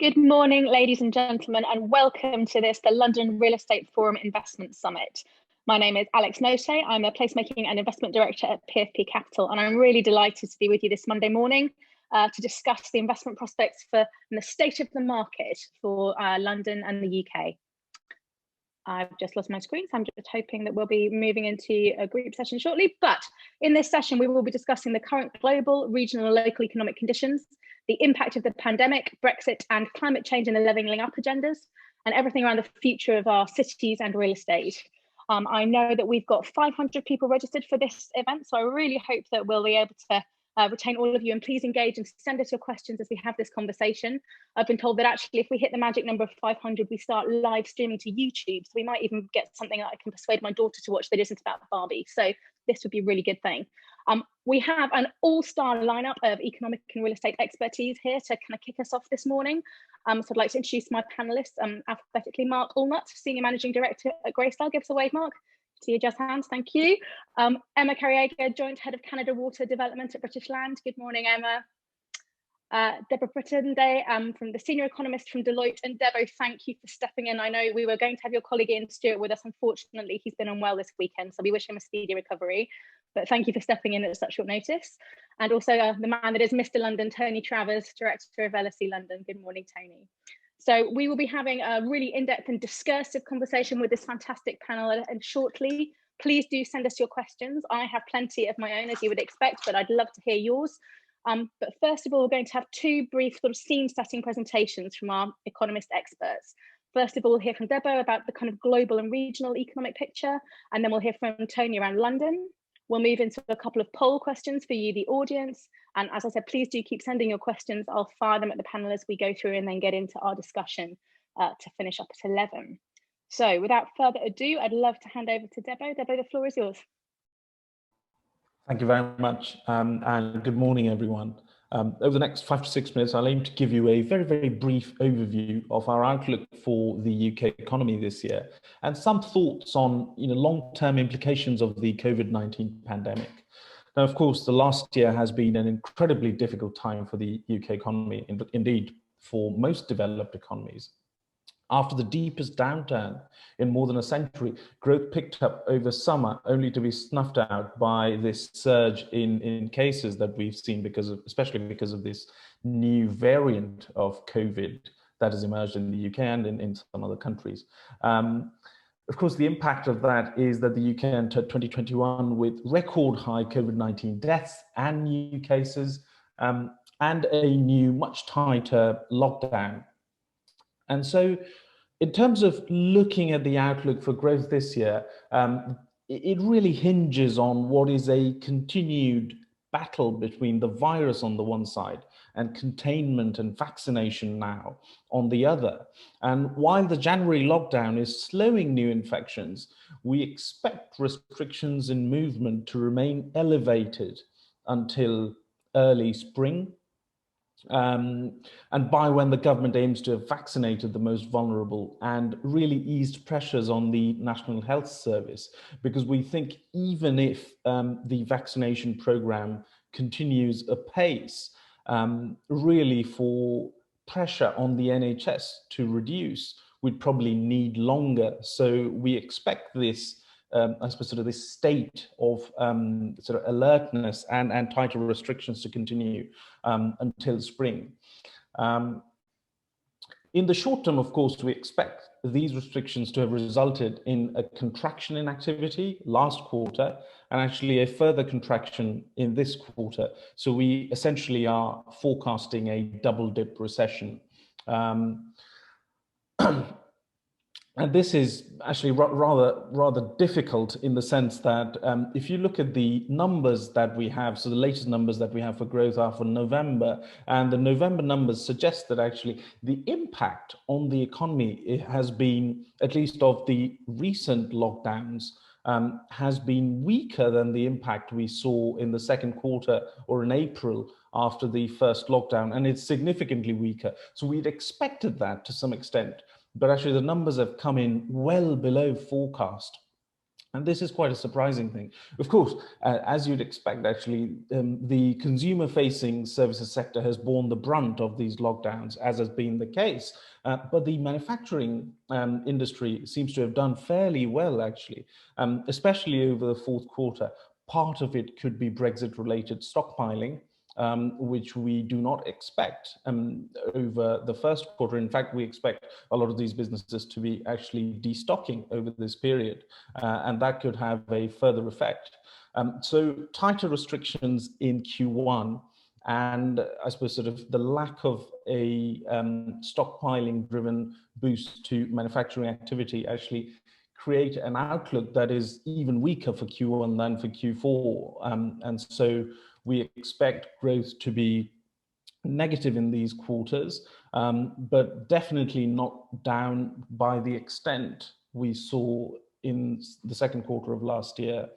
Good morning, ladies and gentlemen, and welcome to the London Real Estate Forum Investment Summit. My name is Alex Notay. I'm a Placemaking and Investment Director at PFP Capital, and I'm really delighted to be with you this Monday morning to discuss the investment prospects and the state of the market for London and the UK. I've just lost my screen, so I'm just hoping that we'll be moving into a group session shortly. But in this session, we will be discussing the current global, regional, and local economic conditions, the impact of the pandemic, Brexit, and climate change in the levelling up agendas, and everything around the future of our cities and real estate. I know that we've got 500 people registered for this event, so I really hope that we'll be able to retain all of you, and please engage and send us your questions as we have this conversation. I've been told that actually if we hit the magic number of 500, we start live streaming to YouTube, so we might even get something that I can persuade my daughter to watch that isn't about Barbie. So this would be a really good thing. We have an all-star lineup of economic and real estate expertise here to kind of kick us off this morning. So I'd like to introduce my panelists alphabetically. Mark Allnutt, Senior Managing Director at Greystar. Give us a wave, Mark. See your just hands, thank you. Emma Cariaga, Joint Head of Canada Water Development at British Land. Good morning, Emma. Debapratim from the Senior Economist from Deloitte. And Debo, thank you for stepping in. I know we were going to have your colleague Ian Stewart with us. Unfortunately, he's been unwell this weekend, so we wish him a speedy recovery. But thank you for stepping in at such short notice. And also the man that is Mr. London, Tony Travers, Director of LSE London. Good morning, Tony. So we will be having a really in-depth and discursive conversation with this fantastic panel and shortly. Please do send us your questions. I have plenty of my own, as you would expect, but I'd love to hear yours. But first of all, we're going to have two brief sort of scene-setting presentations from our economist experts. First of all, we'll hear from Debo about the kind of global and regional economic picture, and then we'll hear from Tony around London. We'll move into a couple of poll questions for you, the audience. And as I said, please do keep sending your questions. I'll fire them at the panel as we go through and then get into our discussion to finish up at 11. So without further ado, I'd love to hand over to Debo. Debo, the floor is yours. Thank you very much, and good morning, everyone. Over the next 5 to 6 minutes, I'll aim to give you a very, very brief overview of our outlook for the UK economy this year and some thoughts on long-term implications of the COVID-19 pandemic. Now, of course, the last year has been an incredibly difficult time for the UK economy, indeed for most developed economies. After the deepest downturn in more than a century, growth picked up over summer, only to be snuffed out by this surge in cases that we've seen especially because of this new variant of COVID that has emerged in the UK and in some other countries. Of course, the impact of that is that the UK entered 2021 with record high COVID-19 deaths and new cases, and a new, much tighter lockdown. And so in terms of looking at the outlook for growth this year, it really hinges on what is a continued battle between the virus on the one side and containment and vaccination now on the other. And while the January lockdown is slowing new infections, we expect restrictions in movement to remain elevated until early spring. And by when the government aims to have vaccinated the most vulnerable and really eased pressures on the National Health Service, because we think even if the vaccination program continues apace, really for pressure on the NHS to reduce, we'd probably need longer. So we expect this I suppose sort of this state of sort of alertness and tighter restrictions to continue until spring. In the short term, of course, we expect these restrictions to have resulted in a contraction in activity last quarter and actually a further contraction in this quarter. So we essentially are forecasting a double dip recession. And this is actually rather difficult in the sense that if you look at the numbers that we have, so the latest numbers that we have for growth are for November, and the November numbers suggest that actually the impact on the economy has been, at least of the recent lockdowns, has been weaker than the impact we saw in the second quarter or in April after the first lockdown, and it's significantly weaker. So we'd expected that to some extent. But actually the numbers have come in well below forecast. And this is quite a surprising thing. Of course, as you'd expect, actually, the consumer-facing services sector has borne the brunt of these lockdowns, as has been the case. But the manufacturing industry seems to have done fairly well, actually, especially over the fourth quarter. Part of it could be Brexit-related stockpiling, which we do not expect over the first quarter. In fact, we expect a lot of these businesses to be actually destocking over this period, and that could have a further effect. So tighter restrictions in Q1, and I suppose sort of the lack of a stockpiling driven boost to manufacturing activity actually create an outlook that is even weaker for Q1 than for Q4. And so we expect growth to be negative in these quarters, but definitely not down by the extent we saw in the second quarter of last year.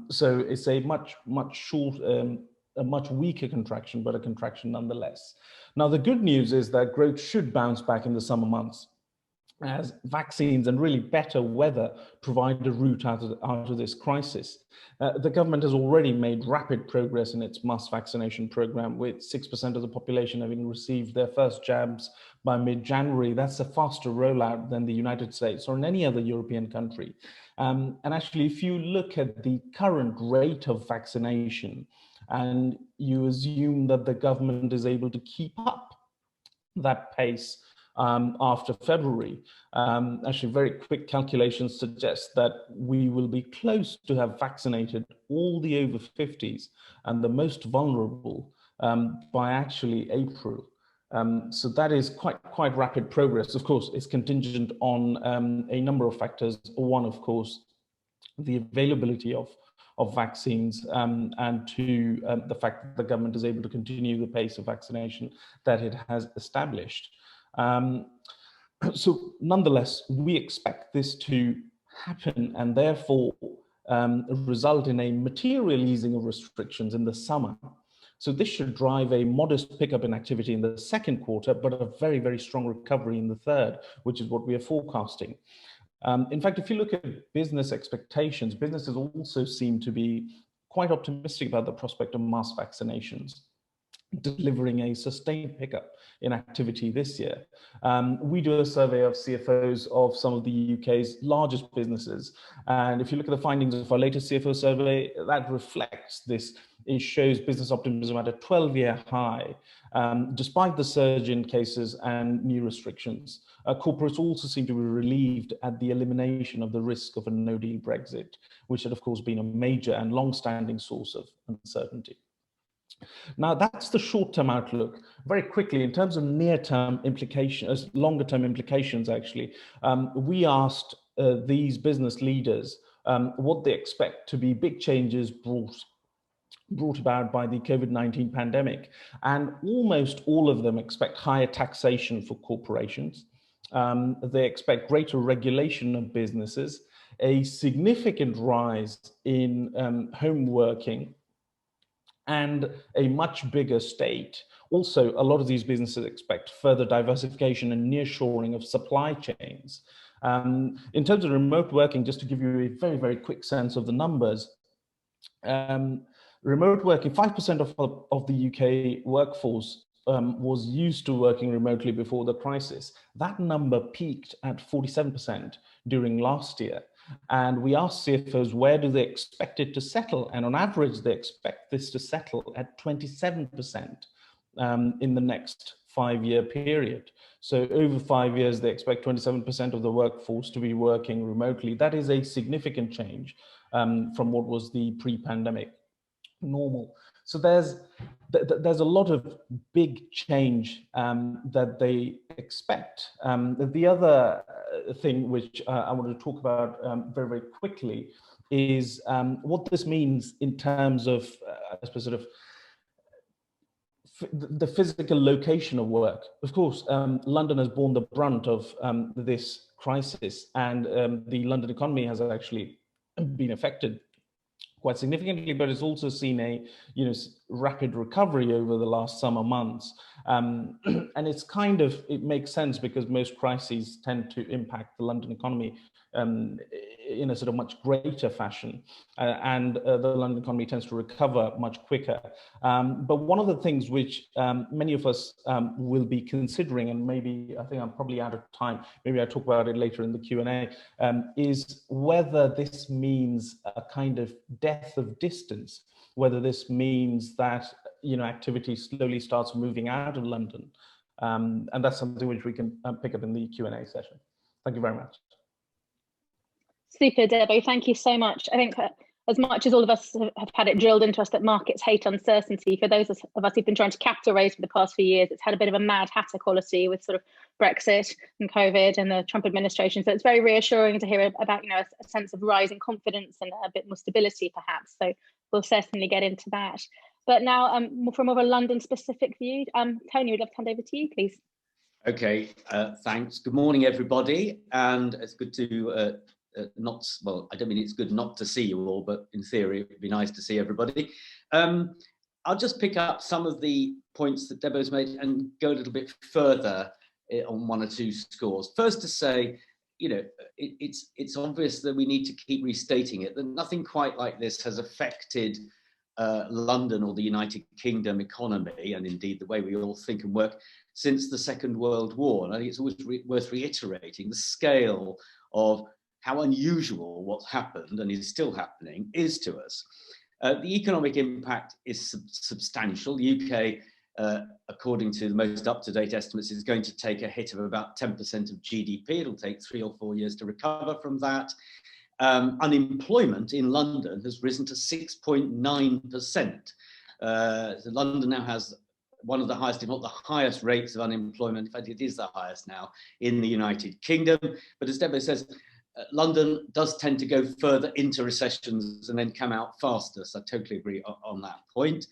So it's a much weaker contraction, but a contraction nonetheless. Now, the good news is that growth should bounce back in the summer months, as vaccines and really better weather provide a route out of this crisis. The government has already made rapid progress in its mass vaccination program, with 6% of the population having received their first jabs by mid-January. That's a faster rollout than the United States or in any other European country. And actually, if you look at the current rate of vaccination and you assume that the government is able to keep up that pace after February. Actually, very quick calculations suggest that we will be close to have vaccinated all the over 50s and the most vulnerable by actually April. So that is quite rapid progress. Of course, it's contingent on a number of factors. One, of course, the availability of vaccines, and two, the fact that the government is able to continue the pace of vaccination that it has established. So nonetheless, we expect this to happen and therefore result in a material easing of restrictions in the summer. So this should drive a modest pickup in activity in the second quarter, but a very, very strong recovery in the third, which is what we are forecasting. In fact, if you look at business expectations, businesses also seem to be quite optimistic about the prospect of mass vaccinations, delivering a sustained pickup in activity this year. We do a survey of CFOs of some of the UK's largest businesses. And if you look at the findings of our latest CFO survey, that reflects this. It shows business optimism at a 12-year high, despite the surge in cases and new restrictions. Corporates also seem to be relieved at the elimination of the risk of a no-deal Brexit, which had, of course, been a major and long-standing source of uncertainty. Now, that's the short-term outlook. Very quickly, in terms of near-term implications, longer-term implications, actually, we asked these business leaders what they expect to be big changes brought about by the COVID-19 pandemic. And almost all of them expect higher taxation for corporations. They expect greater regulation of businesses, a significant rise in home working, and a much bigger state. Also, a lot of these businesses expect further diversification and nearshoring of supply chains. In terms of remote working, just to give you a very, very quick sense of the numbers, remote working, 5% of the UK workforce was used to working remotely before the crisis. That number peaked at 47% during last year. And we asked CFOs, where do they expect it to settle? And on average, they expect this to settle at 27% in the next 5-year period. So over 5 years, they expect 27% of the workforce to be working remotely. That is a significant change from what was the pre-pandemic normal. So there's a lot of big change that they expect. The other thing which I want to talk about very, very quickly is what this means in terms of, I suppose, sort of the physical location of work. Of course, London has borne the brunt of this crisis, and the London economy has actually been affected quite significantly, but it's also seen a rapid recovery over the last summer months. And it makes sense because most crises tend to impact the London economy in a sort of much greater fashion, and the London economy tends to recover much quicker. But one of the things which many of us will be considering, and maybe I think I'm probably out of time, maybe I'll talk about it later in the Q&A, is whether this means a kind of death of distance, whether this means that activity slowly starts moving out of London. And that's something which we can pick up in the Q&A session. Thank you very much. Super, Debo. Thank you so much. I think as much as all of us have had it drilled into us that markets hate uncertainty, for those of us who've been trying to capital raise for the past few years, it's had a bit of a Mad Hatter quality with sort of Brexit and COVID and the Trump administration. So it's very reassuring to hear about a sense of rising confidence and a bit more stability, perhaps. So we'll certainly get into that. But now, from more of a London-specific view, Tony, we'd love to hand over to you, please. Okay, thanks. Good morning, everybody, and it's good to I don't mean it's good not to see you all, but in theory, it'd be nice to see everybody. I'll just pick up some of the points that Debo's made and go a little bit further on one or two scores. First to say, it's obvious that we need to keep restating it, that nothing quite like this has affected London or the United Kingdom economy, and indeed the way we all think and work, since the Second World War. And I think it's always worth reiterating the scale of how unusual what's happened and is still happening is to us. The economic impact is substantial. The UK, according to the most up-to-date estimates, is going to take a hit of about 10% of GDP. It'll take 3 or 4 years to recover from that. Unemployment in London has risen to 6.9%. So London now has one of the highest, if not the highest rates of unemployment. In fact, it is the highest now in the United Kingdom. But as Debo says, London does tend to go further into recessions and then come out faster. So I totally agree on that point.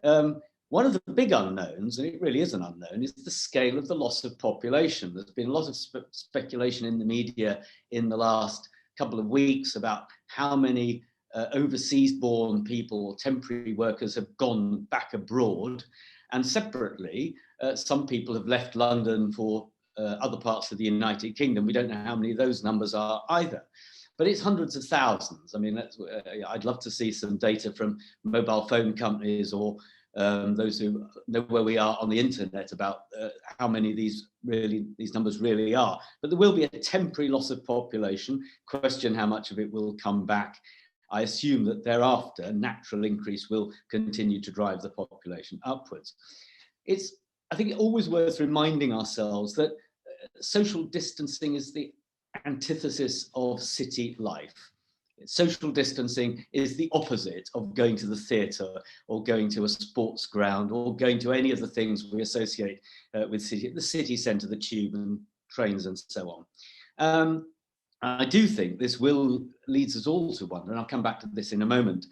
One of the big unknowns, and it really is an unknown, is the scale of the loss of population. There's been a lot of speculation in the media in the last couple of weeks about how many overseas born people or temporary workers have gone back abroad. And separately, some people have left London for other parts of the United Kingdom. We don't know how many of those numbers are either, but it's hundreds of thousands. I mean, I'd love to see some data from mobile phone companies or those who know where we are on the internet about how many these numbers really are. But there will be a temporary loss of population. Question how much of it will come back. I assume that thereafter, a natural increase will continue to drive the population upwards. It's, I think, always worth reminding ourselves that social distancing is the antithesis of city life. Social distancing is the opposite of going to the theatre or going to a sports ground or going to any of the things we associate with the city centre, the tube and trains and so on. I do think this leads us all to wonder, and I'll come back to this in a moment,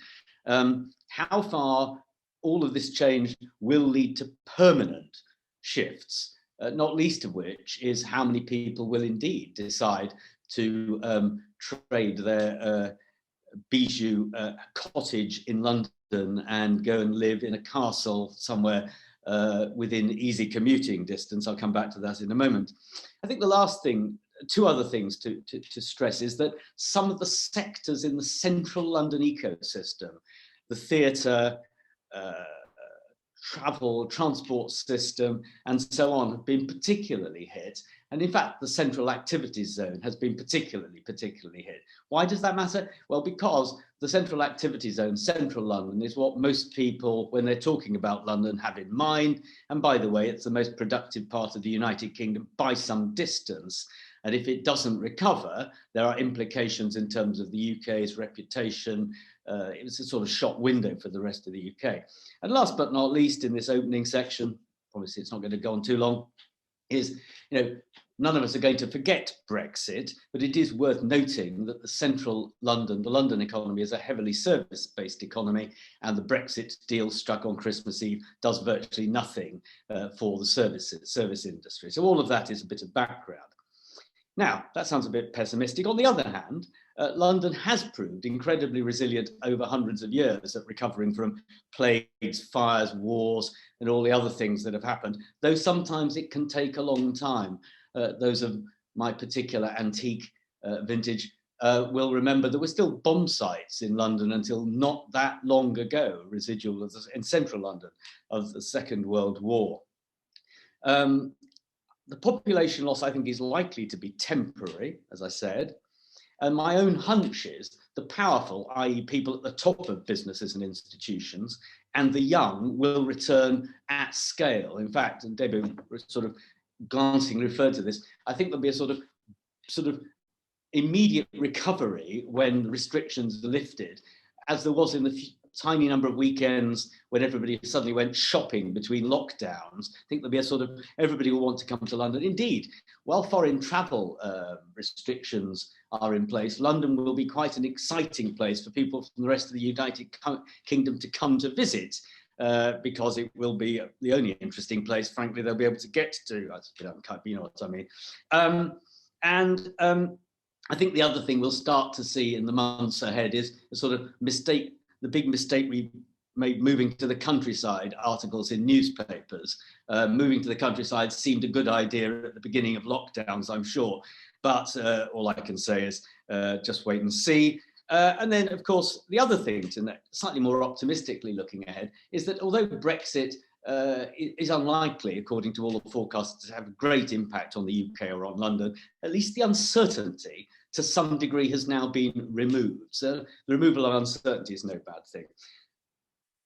how far all of this change will lead to permanent shifts, not least of which is how many people will indeed decide to trade their bijou cottage in London and go and live in a castle somewhere within easy commuting distance. I'll come back to that in a moment. I think the last thing, two other things to stress is that some of the sectors in the central London ecosystem, the theatre, travel, transport system, and so on, have been particularly hit. And in fact, the central activities zone has been particularly hit. Why does that matter? Well, because the central activity zone, central London, is what most people, when they're talking about London, have in mind. And by the way, it's the most productive part of the United Kingdom by some distance. And if it doesn't recover, there are implications in terms of the UK's reputation. It's a sort of shop window for the rest of the UK. And last but not least, in this opening section, obviously it's not going to go on too long, is, none of us are going to forget Brexit, but it is worth noting that the central London, the London economy, is a heavily service-based economy, and the Brexit deal struck on Christmas Eve does virtually nothing for the service industry. So all of that is a bit of background. Now, that sounds a bit pessimistic. On the other hand, London has proved incredibly resilient over hundreds of years at recovering from plagues, fires, wars, and all the other things that have happened, though sometimes it can take a long time. Those of my particular antique vintage will remember there were still bomb sites in London until not that long ago, residual in central London of the Second World War. The population loss, I think, is likely to be temporary, as I said. And my own hunch is the powerful, i.e. people at the top of businesses and institutions, and the young will return at scale. In fact, and Debbie sort of glancing referred to this, I think there'll be a sort of immediate recovery when restrictions are lifted, as there was in the tiny number of weekends when everybody suddenly went shopping between lockdowns. I think there'll be a sort of, everybody will want to come to London. Indeed, while foreign travel restrictions are in place, London will be quite an exciting place for people from the rest of the United Kingdom to come to visit, because it will be the only interesting place, frankly, they'll be able to get to. You know what I mean. I think the other thing we'll start to see in the months ahead is the sort of mistake, the big mistake we made moving to the countryside, articles in newspapers. Moving to the countryside seemed a good idea at the beginning of lockdowns, I'm sure. But all I can say is just wait and see. And then, of course, the other thing, to slightly more optimistically looking ahead, is that although Brexit is unlikely, according to all the forecasts, to have a great impact on the UK or on London, at least the uncertainty to some degree has now been removed. So the removal of uncertainty is no bad thing.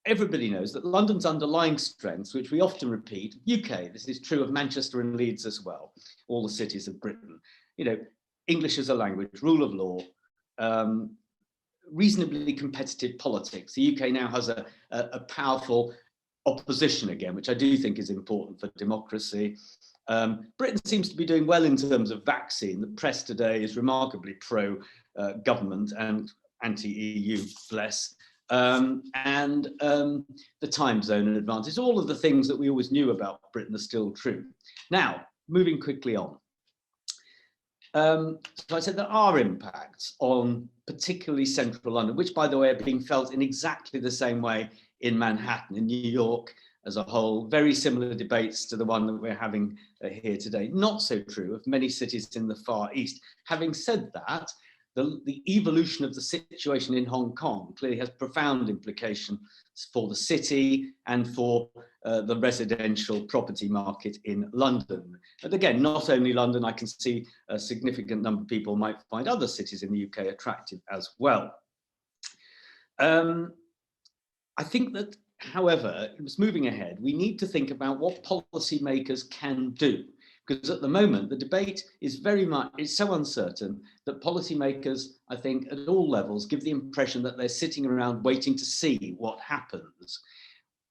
Everybody knows that London's underlying strengths, which we often repeat, UK, this is true of Manchester and Leeds as well, all the cities of Britain, you know, English as a language, rule of law, reasonably competitive politics. The UK now has a powerful opposition again, which I do think is important for democracy. Britain seems to be doing well in terms of vaccine. The press today is remarkably pro-government and anti-EU, bless. The time zone advantage, all of the things that we always knew about Britain are still true. Now, moving quickly on. So I said there are impacts on particularly central London, which, by the way, are being felt in exactly the same way in Manhattan, in New York as a whole. Very similar debates to the one that we're having here today. Not so true of many cities in the Far East. Having said that, the evolution of the situation in Hong Kong clearly has profound implications for the city and for the residential property market in London. And again, not only London, I can see a significant number of people might find other cities in the UK attractive as well. I think that, however, moving ahead, we need to think about what policymakers can do. Because at the moment, the debate is it's so uncertain that policymakers, I think, at all levels, give the impression that they're sitting around waiting to see what happens.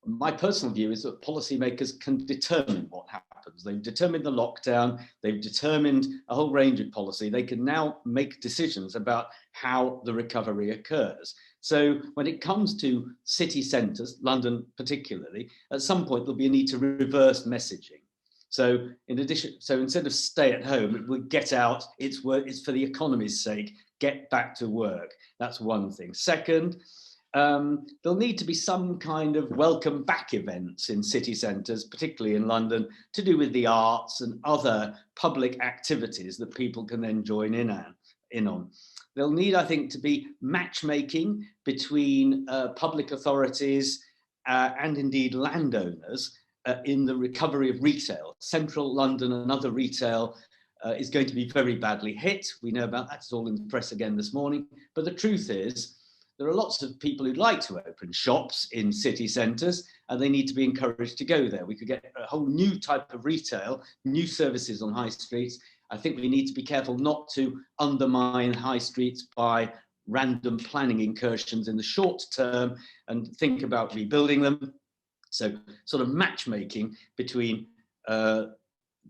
My personal view is that policymakers can determine what happens. They've determined the lockdown, they've determined a whole range of policy. They can now make decisions about how the recovery occurs. So when it comes to city centres, London particularly, at some point there'll be a need to reverse messaging. So instead of stay at home, it will get out, it's for the economy's sake, get back to work. That's one thing. Second, there'll need to be some kind of welcome back events in city centres, particularly in London, to do with the arts and other public activities that people can then join in on. There'll need, I think, to be matchmaking between public authorities and indeed landowners in the recovery of retail. Central London and other retail is going to be very badly hit. We know about that, it's all in the press again this morning. But the truth is, there are lots of people who'd like to open shops in city centres, and they need to be encouraged to go there. We could get a whole new type of retail, new services on high streets. I think we need to be careful not to undermine high streets by random planning incursions in the short term and think about rebuilding them. So sort of matchmaking between the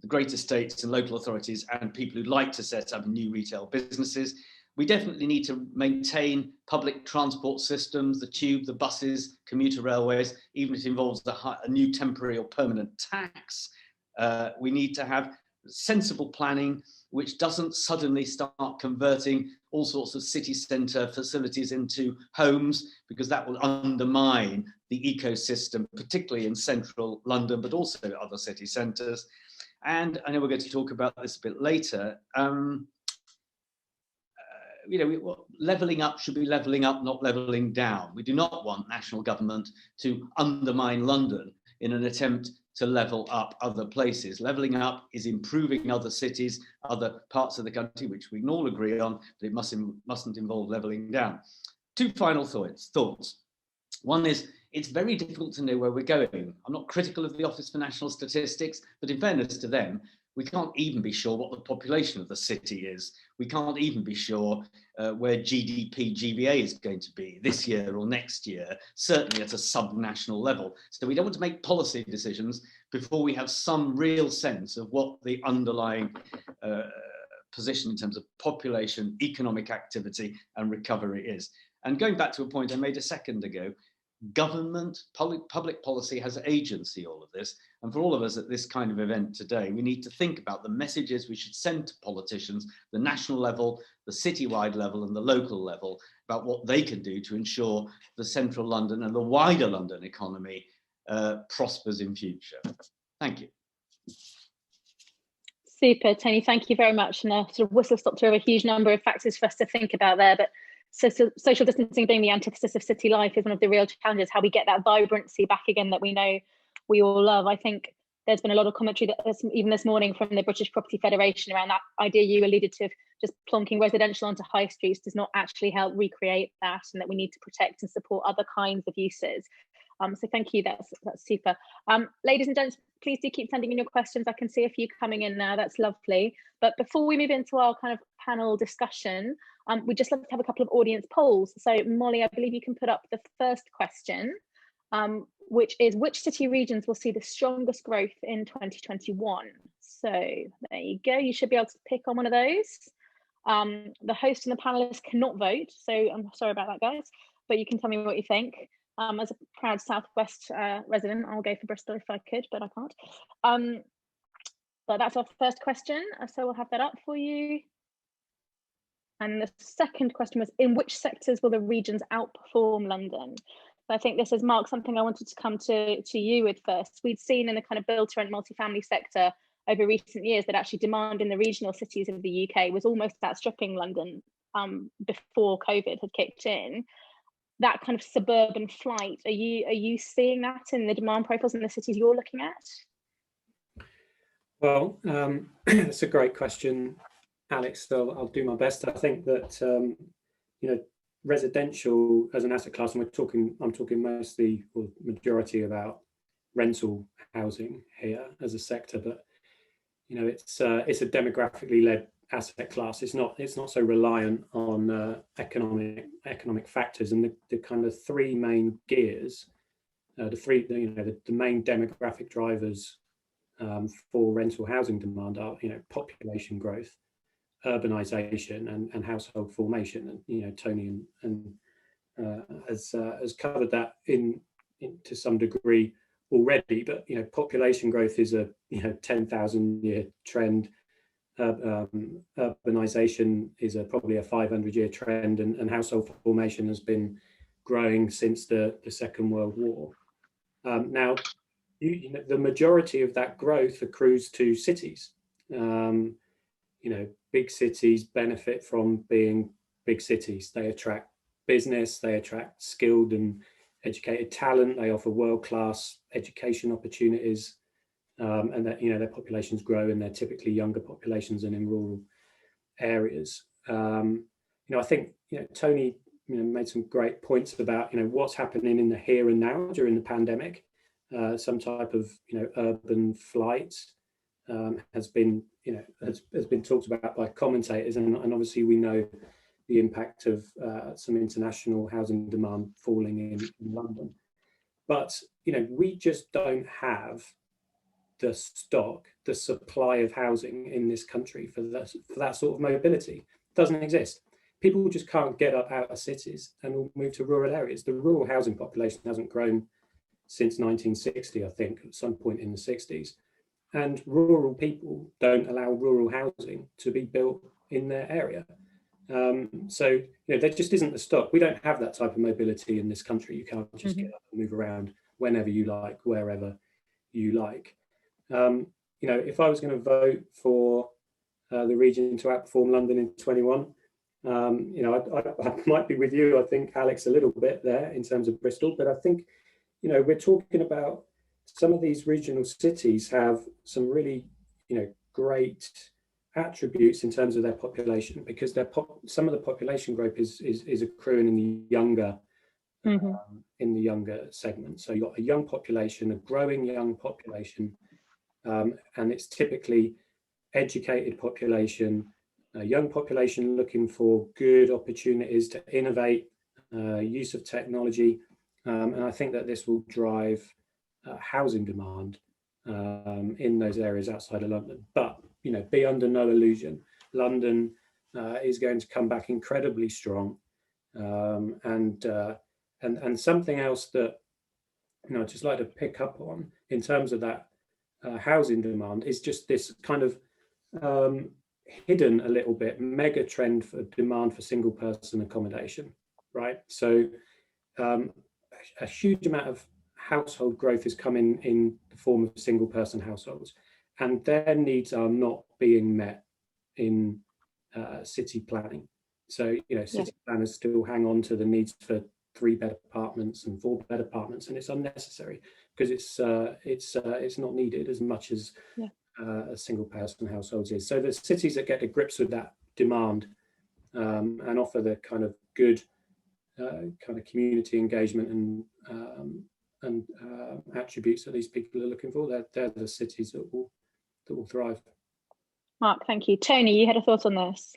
great estates and local authorities and people who'd like to set up new retail businesses. We definitely need to maintain public transport systems, the tube, the buses, commuter railways, even if it involves a new temporary or permanent tax. We need to have sensible planning which doesn't suddenly start converting all sorts of city centre facilities into homes, because that will undermine the ecosystem, particularly in central London, but also other city centres. And I know we're going to talk about this a bit later. levelling up should be levelling up, not levelling down. We do not want national government to undermine London in an attempt to level up other places. Levelling up is improving other cities, other parts of the country, which we can all agree on, but it mustn't involve levelling down. Two final thoughts. One is, it's very difficult to know where we're going. I'm not critical of the Office for National Statistics, but in fairness to them, we can't even be sure what the population of the city is. We can't even be sure where GDP, GVA is going to be this year or next year, certainly at a sub-national level. So we don't want to make policy decisions before we have some real sense of what the underlying position in terms of population, economic activity and recovery is. And going back to a point I made a second ago, government, public policy has agency, all of this. And for all of us at this kind of event today, we need to think about the messages we should send to politicians, the national level, the citywide level and the local level, about what they can do to ensure the central London and the wider London economy prospers in future. Thank you. Super, Tony, thank you very much. And a sort of whistle stop through a huge number of factors for us to think about there. But social distancing being the antithesis of city life is one of the real challenges, how we get that vibrancy back again that we know we all love. I think there's been a lot of commentary that even this morning from the British Property Federation around that idea you alluded to, just plonking residential onto high streets does not actually help recreate that, and that we need to protect and support other kinds of uses. So thank you, that's super. Ladies and gents, please do keep sending in your questions. I can see a few coming in now, that's lovely. But before we move into our kind of panel discussion, we'd just love to have a couple of audience polls. So Molly, I believe you can put up the first question, which is, which city regions will see the strongest growth in 2021? So there you go, you should be able to pick on one of those. The host and the panelists cannot vote, so I'm sorry about that, guys, but you can tell me what you think. As a proud Southwest resident, I'll go for Bristol if I could, but I can't. But that's our first question, so we'll have that up for you. And the second question was, in which sectors will the regions outperform London? So I think this is, Mark, something I wanted to come to you with first. We'd seen in the kind of build-to-rent multifamily sector over recent years that actually demand in the regional cities of the UK was almost outstripping London before COVID had kicked in. That kind of suburban flight, are you seeing that in the demand profiles in the cities you're looking at? Well, it's a great question, Alex. So I'll do my best. I think that you know, residential as an asset class, and I'm talking mostly or majority about rental housing here as a sector, but you know, it's a demographically led asset class. It's not so reliant on economic factors, and the kind of three main gears, the main demographic drivers for rental housing demand are, you know, population growth, urbanization, and household formation. And you know, Tony has covered that in to some degree already. But you know, population growth is a 10,000-year trend. Urbanization is probably a 500-year trend, and household formation has been growing since the Second World War. Now, the majority of that growth accrues to cities. You know, big cities benefit from being big cities. They attract business, they attract skilled and educated talent, they offer world-class education opportunities. And that, you know, their populations grow, and they're typically younger populations than in rural areas. You know, I think, you know, Tony, you know, made some great points about, you know, what's happening in the here and now during the pandemic. Some type of, you know, urban flight has been, you know, has been talked about by commentators, and obviously we know the impact of some international housing demand falling in London. But you know, we just don't have the stock, the supply of housing in this country for that sort of mobility. It doesn't exist. People just can't get up out of cities and all move to rural areas. The rural housing population hasn't grown since 1960, I think, at some point in the 60s. And rural people don't allow rural housing to be built in their area. So, you know, there just isn't the stock. We don't have that type of mobility in this country. You can't just get up and move around whenever you like, wherever you like. You know, if I was going to vote for the region to outperform London in 21, You know, I might be with you, I think, Alex, a little bit there in terms of Bristol, but I think, you know, we're talking about some of these regional cities have some really, you know, great attributes in terms of their population, because some of the population growth is accruing in the younger segment. So you've got a young population, a growing young population, and it's typically educated population, a young population looking for good opportunities to innovate, use of technology, and I think that this will drive housing demand in those areas outside of London. But, you know, be under no illusion, London is going to come back incredibly strong, and something else that, you know, I'd just like to pick up on in terms of that housing demand is just this kind of hidden a little bit mega trend for demand for single person accommodation, right? So a huge amount of household growth is coming in the form of single person households, and their needs are not being met in city planning. So, you know, city planners still hang on to the needs for 3-bed apartments and 4-bed apartments, and it's unnecessary because it's not needed as much as a single person households is. So the cities that get to grips with that demand and offer the kind of good kind of community engagement and attributes that these people are looking for, they're the cities that will thrive. Mark, thank you. Tony, you had a thought on this?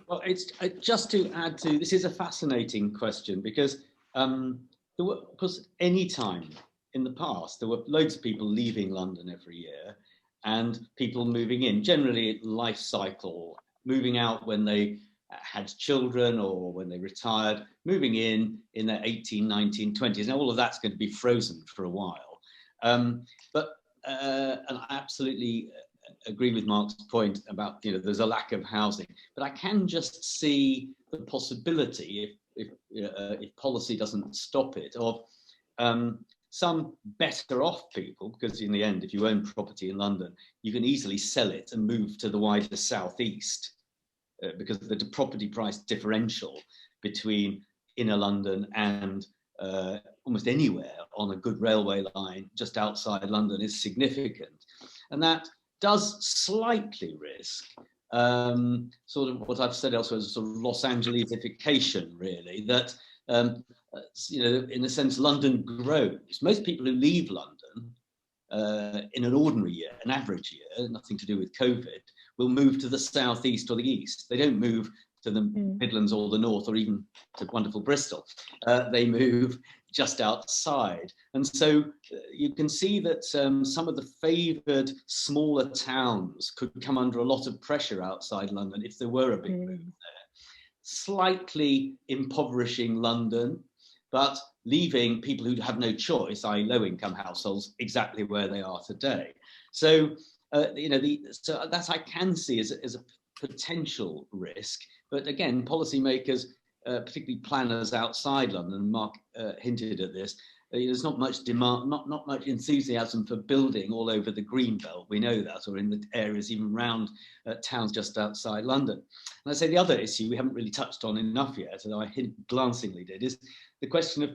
Well, it's just to add to, this is a fascinating question because any time in the past, there were loads of people leaving London every year and people moving in, generally life cycle, moving out when they had children or when they retired, moving in their 18, 19, 20s. Now, all of that's going to be frozen for a while. And I absolutely agree with Mark's point about, you know, there's a lack of housing, but I can just see the possibility, if policy doesn't stop it, of some better off people, because in the end, if you own property in London, you can easily sell it and move to the wider southeast, because the property price differential between inner London and almost anywhere on a good railway line just outside London is significant. And that does slightly risk sort of what I've said elsewhere as a sort of Los Angelesification, really, that you know, in a sense, London grows. Most people who leave London in an ordinary year, an average year, nothing to do with COVID, will move to the southeast or the east. They don't move to the Midlands or the north or even to wonderful Bristol. They move just outside. And so you can see that some of the favoured smaller towns could come under a lot of pressure outside London if there were a big move there. Slightly impoverishing London, but leaving people who have no choice, i.e. low-income households, exactly where they are today. So, you know, so that I can see as a potential risk. But again, policymakers, particularly planners outside London, Mark hinted at this, there's not much demand, not much enthusiasm for building all over the Greenbelt. We know that, or in the areas even around towns just outside London. And I say the other issue we haven't really touched on enough yet, although I glancingly did, is the question of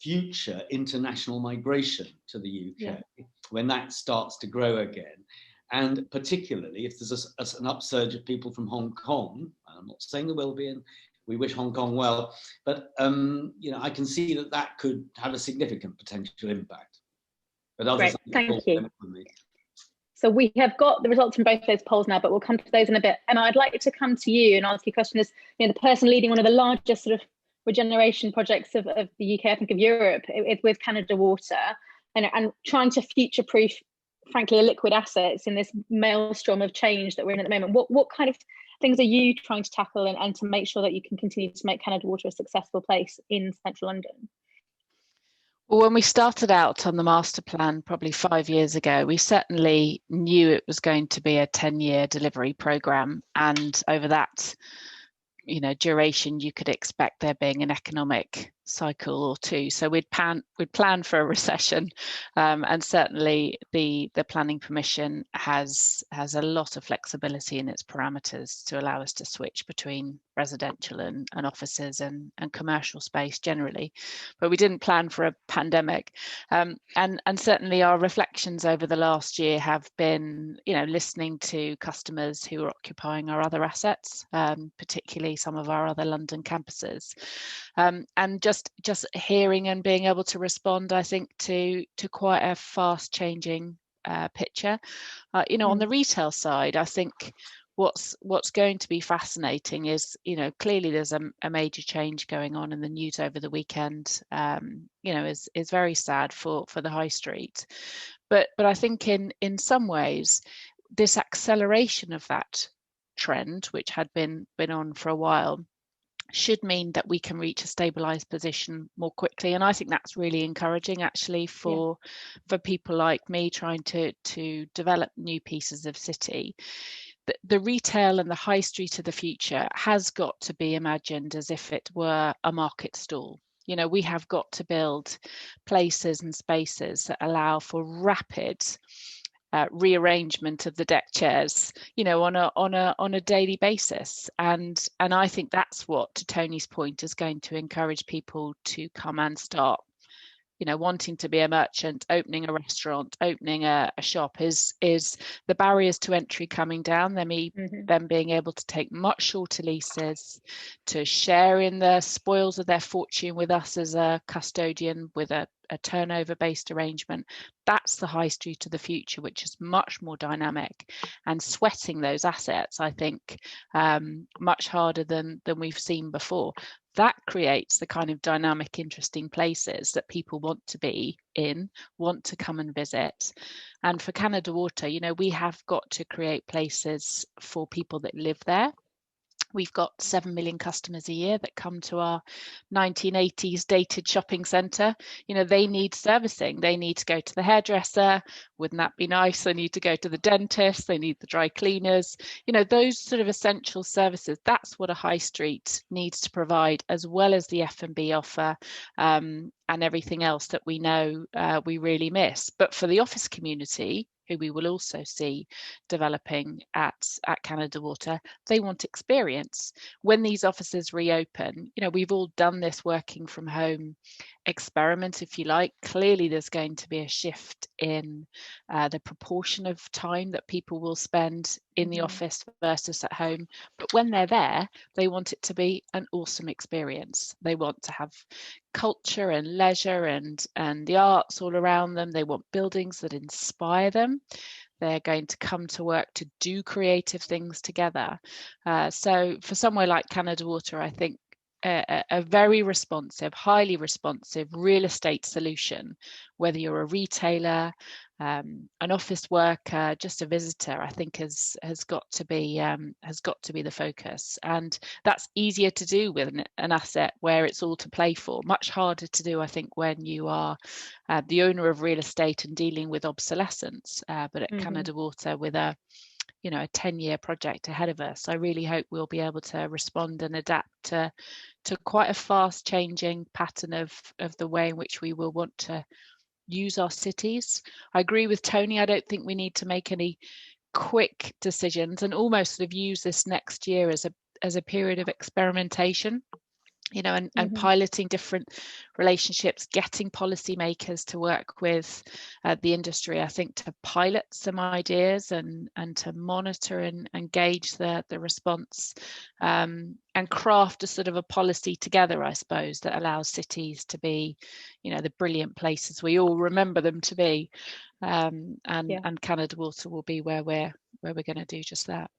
future international migration to the UK, when that starts to grow again. And particularly if there's an upsurge of people from Hong Kong, and I'm not saying there will be, and we wish Hong Kong well, but you know, I can see that could have a significant potential impact. But others, great, thank you. So we have got the results from both those polls now, but we'll come to those in a bit. And I'd like to come to you and ask you a question as, you know, the person leading one of the largest sort of regeneration projects of the UK, I think of Europe, with Canada Water, and trying to future-proof, frankly, liquid assets in this maelstrom of change that we're in at the moment. What kind of things are you trying to tackle and to make sure that you can continue to make Canada Water a successful place in central London? Well, when we started out on the master plan probably 5 years ago, we certainly knew it was going to be a 10-year delivery programme, and over that, you know, duration, you could expect there being an economic cycle or two. So we'd plan for a recession, and certainly the planning permission has a lot of flexibility in its parameters to allow us to switch between residential and offices and commercial space generally. But we didn't plan for a pandemic, and certainly our reflections over the last year have been, listening to customers who are occupying our other assets, particularly some of our other London campuses, and just hearing and being able to respond, I think, to quite a fast changing picture. On the retail side, I think what's going to be fascinating is, clearly there's a major change going on, in the news over the weekend, is very sad for the high street. But I think in some ways, this acceleration of that trend, which had been on for a while, should mean that we can reach a stabilized position more quickly. And I think that's really encouraging, actually, for people like me trying to develop new pieces of city. The retail and the high street of the future has got to be imagined as if it were a market stall. We have got to build places and spaces that allow for rapid rearrangement of the deck chairs, on a daily basis, and I think that's what, to Tony's point, is going to encourage people to come and start, wanting to be a merchant, opening a restaurant, opening a shop. Is the barriers to entry coming down? Them being able to take much shorter leases, to share in the spoils of their fortune with us as a custodian, with a turnover-based arrangement. That's the high street of the future, which is much more dynamic, and sweating those assets, I think, much harder than we've seen before. That creates the kind of dynamic, interesting places that people want to be in, want to come and visit. And for Canada Water, we have got to create places for people that live there. We've got 7 million customers a year that come to our 1980s dated shopping centre. They need servicing. They need to go to the hairdresser. Wouldn't that be nice? They need to go to the dentist. They need the dry cleaners. Those sort of essential services. That's what a high street needs to provide, as well as the F&B offer, and everything else that we know we really miss. But for the office community, who we will also see developing at Canada Water, they want experience. When these offices reopen, we've all done this working from home experiment, if you like. Clearly there's going to be a shift in the proportion of time that people will spend in the office versus at home. But when they're there, they want it to be an awesome experience. They want to have culture and leisure and the arts all around them. They want buildings that inspire them. They're going to come to work to do creative things together. So for somewhere like Canada Water, I think a very responsive, highly responsive real estate solution, whether you're a retailer, an office worker, just a visitor, I think has got to be the focus. And that's easier to do with an asset where it's all to play for. Much harder to do, I think, when you are the owner of real estate and dealing with obsolescence. But at Canada Water, with a 10-year project ahead of us, I really hope we'll be able to respond and adapt to quite a fast changing pattern of the way in which we will want to use our cities. I agree with Tony. I don't think we need to make any quick decisions, and almost sort of use this next year as a period of experimentation, and piloting different relationships, getting policymakers to work with the industry, I think, to pilot some ideas and to monitor and gauge the response, and craft a sort of a policy together, I suppose, that allows cities to be, the brilliant places we all remember them to be. And Canada Water will be where we're going to do just that.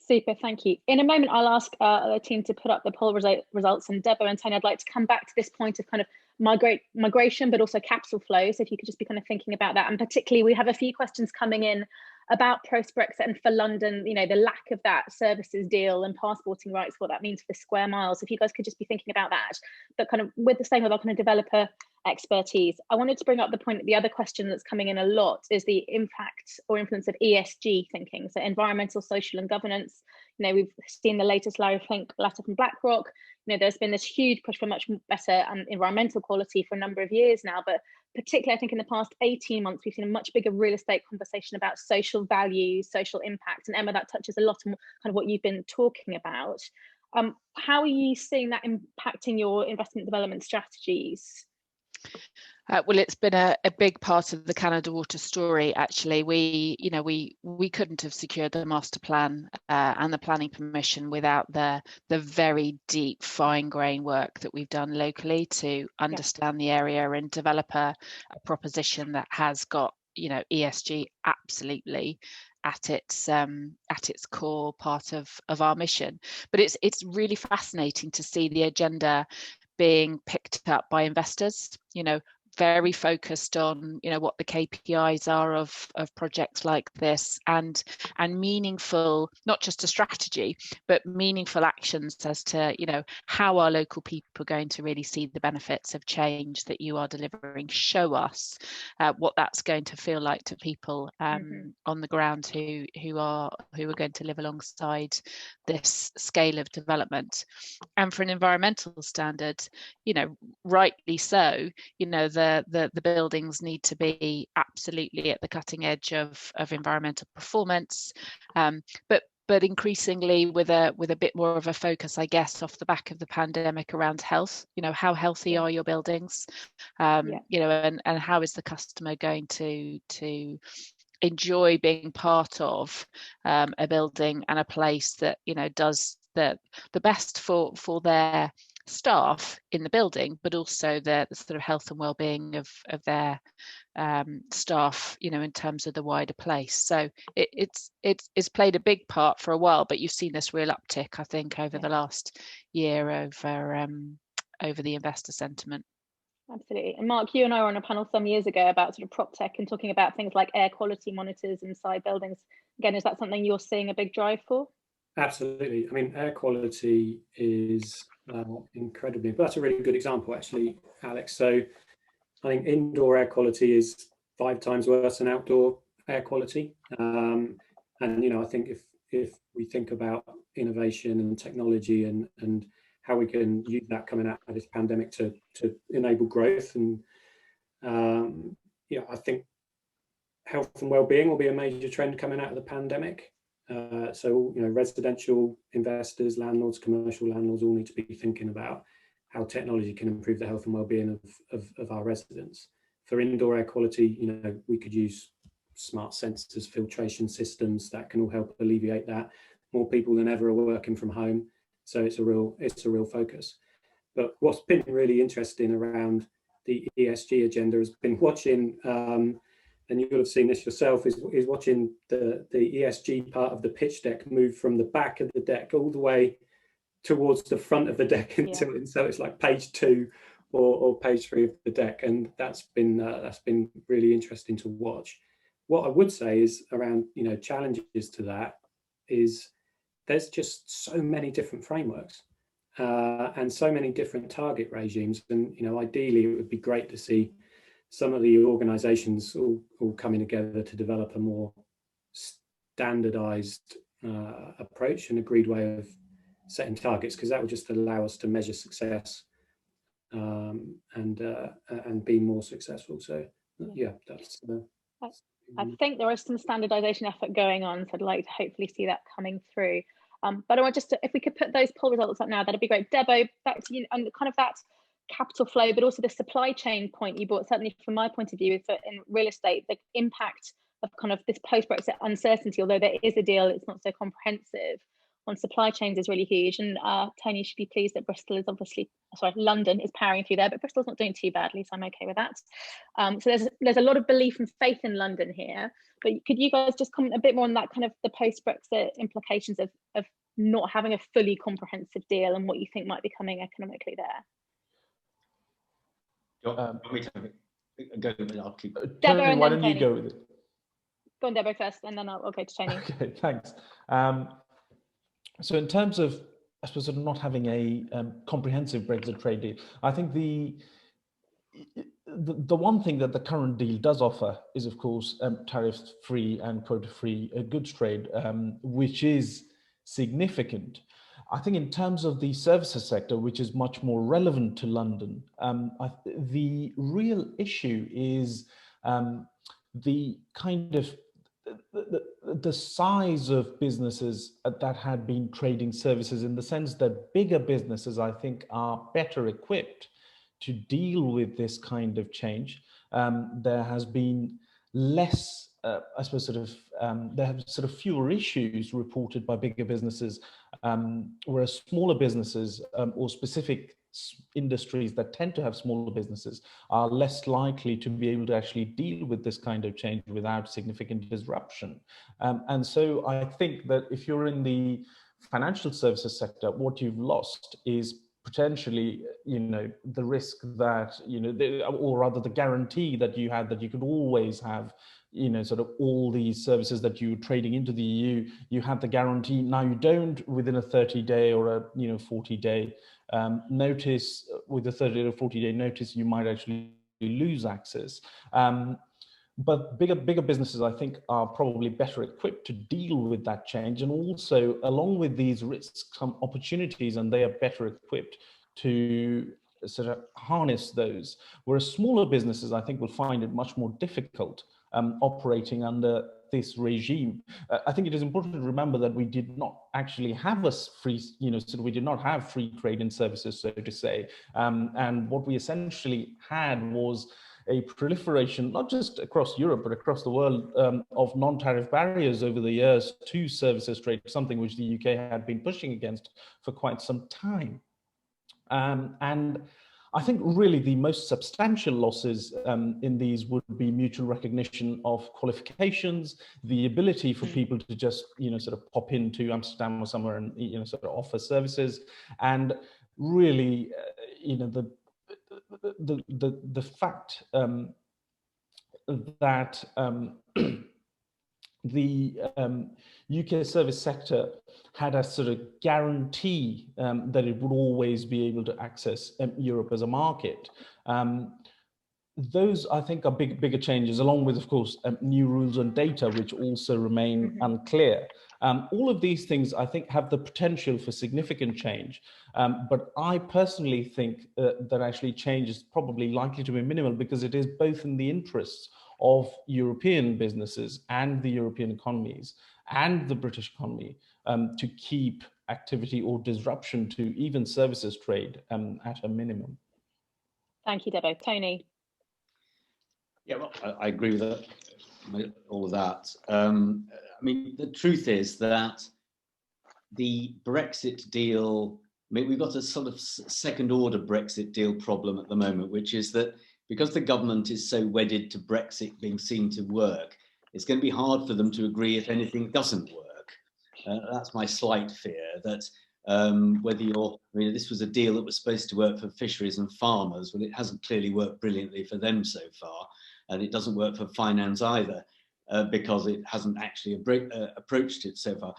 Super, thank you. In a moment, I'll ask the team to put up the poll results, and Deborah and Tony, I'd like to come back to this point of kind of migration, but also capital flows. If you could just be kind of thinking about that. And particularly, we have a few questions coming in about post-Brexit and for London, you know, the lack of that services deal and passporting rights, what that means for square miles. If you guys could just be thinking about that, but kind of with the same with our kind of developer expertise. I wanted to bring up the point that the other question that's coming in a lot is the impact or influence of ESG thinking. So environmental, social and governance. You know, we've seen the latest Larry Fink letter from BlackRock. You know, there's been this huge push for much better environmental quality for a number of years now, but particularly I think in the past 18 months, we've seen a much bigger real estate conversation about social value, social impact. And Emma, that touches a lot on kind of what you've been talking about. How are you seeing that impacting your investment development strategies? Well, it's been a big part of the Canada Water story. Actually, we couldn't have secured the master plan and the planning permission without the very deep, fine-grained work that we've done locally to understand the area and develop a proposition that has got, you know, ESG absolutely at its core part of our mission. But it's really fascinating to see the agenda being picked up by investors, you know, very focused on, you know, what the KPIs are of projects like this, and meaningful, not just a strategy, but meaningful actions as to, you know, how our local people are going to really see the benefits of change that you are delivering. Show us what that's going to feel like to people on the ground who are going to live alongside this scale of development. And for an environmental standard, you know, rightly so, you know, the buildings need to be absolutely at the cutting edge of environmental performance, but increasingly with a bit more of a focus, I guess, off the back of the pandemic around health. You know, how healthy are your buildings? You know, and how is the customer going to enjoy being part of a building and a place that, you know, does the best for their staff in the building, but also the sort of health and well-being of their staff, you know, in terms of the wider place. So it's played a big part for a while, but you've seen this real uptick, I think, over the last year over the investor sentiment. Absolutely. And Mark, you and I were on a panel some years ago about sort of prop tech and talking about things like air quality monitors inside buildings. Again, is that something you're seeing a big drive for? Absolutely. I mean, air quality is incredibly, but that's a really good example, actually, Alex. So I think indoor air quality is 5 times worse than outdoor air quality. And, you know, I think if we think about innovation and technology and how we can use that coming out of this pandemic to enable growth, and yeah, I think health and well-being will be a major trend coming out of the pandemic. So, you know, residential investors, landlords, commercial landlords all need to be thinking about how technology can improve the health and well-being of our residents. For indoor air quality, you know, we could use smart sensors, filtration systems that can all help alleviate that. More people than ever are working from home, so it's a real focus. But what's been really interesting around the ESG agenda has been watching. And you will have seen this yourself, is watching the ESG part of the pitch deck move from the back of the deck all the way towards the front of the deck, and so it's like page 2 or page 3 of the deck, and that's been really interesting to watch. What I would say is around, you know, challenges to that is there's just so many different frameworks and so many different target regimes, and, you know, ideally it would be great to see some of the organizations all coming together to develop a more standardized approach and agreed way of setting targets, because that would just allow us to measure success and be more successful. So yeah, that's I think there is some standardization effort going on, so I'd like to hopefully see that coming through. But I want just to, if we could put those poll results up now, that'd be great. Debo, back to you, and kind of that capital flow, but also the supply chain point you brought, certainly from my point of view, is that in real estate, the impact of kind of this post-Brexit uncertainty, although there is a deal, it's not so comprehensive, on supply chains is really huge. And Tony, you should be pleased that Bristol is London is powering through there, but Bristol's not doing too badly, so I'm okay with that. So there's a lot of belief and faith in London here, but could you guys just comment a bit more on that kind of the post-Brexit implications of not having a fully comprehensive deal and what you think might be coming economically there? Want me to go with it? I'll keep. Tony, why don't you go with it? Go on, Deborah, first, and then I'll go to Tony. Okay, thanks. So in terms of, I suppose, sort of not having a comprehensive Brexit trade deal, I think the one thing that the current deal does offer is, of course, tariff-free and quota-free goods trade, which is significant. I think in terms of the services sector, which is much more relevant to London, the real issue is the kind of the size of businesses that had been trading services, in the sense that bigger businesses, I think, are better equipped to deal with this kind of change. There has been less, I suppose, there have sort of fewer issues reported by bigger businesses, whereas smaller businesses or specific industries that tend to have smaller businesses are less likely to be able to actually deal with this kind of change without significant disruption. And so I think that if you're in the financial services sector, what you've lost is potentially, the risk that, or rather the guarantee that you had that you could always have, sort of all these services that you're trading into the EU, you have the guarantee. Now you don't within a 30-day or a 40-day notice. With a 30 or 40-day notice, you might actually lose access. But bigger businesses, I think, are probably better equipped to deal with that change. And also, along with these risks come opportunities, and they are better equipped to sort of harness those. Whereas smaller businesses, I think, will find it much more difficult operating under this regime. I think it is important to remember that we did not actually have a free, we did not have free trade in services, so to say. And what we essentially had was a proliferation, not just across Europe, but across the world, of non-tariff barriers over the years to services trade, something which the UK had been pushing against for quite some time. And I think really the most substantial losses in these would be mutual recognition of qualifications, the ability for people to just, sort of pop into Amsterdam or somewhere and, sort of offer services, and really, the fact that the UK service sector had a sort of guarantee that it would always be able to access Europe as a market. Those, I think, are bigger changes, along with, of course, new rules on data, which also remain unclear. All of these things, I think, have the potential for significant change. But I personally think that actually change is probably likely to be minimal, because it is both in the interests of European businesses and the European economies and the British economy to keep activity or disruption to even services trade at a minimum. Thank you, Debo. Tony. Yeah, well, I agree with that, all of that. I mean, the truth is that the Brexit deal, we've got a sort of second order Brexit deal problem at the moment, which is that because the government is so wedded to Brexit being seen to work, it's going to be hard for them to agree if anything doesn't work. That's my slight fear, that this was a deal that was supposed to work for fisheries and farmers. Well, it hasn't clearly worked brilliantly for them so far, and it doesn't work for finance either, because it hasn't actually approached it so far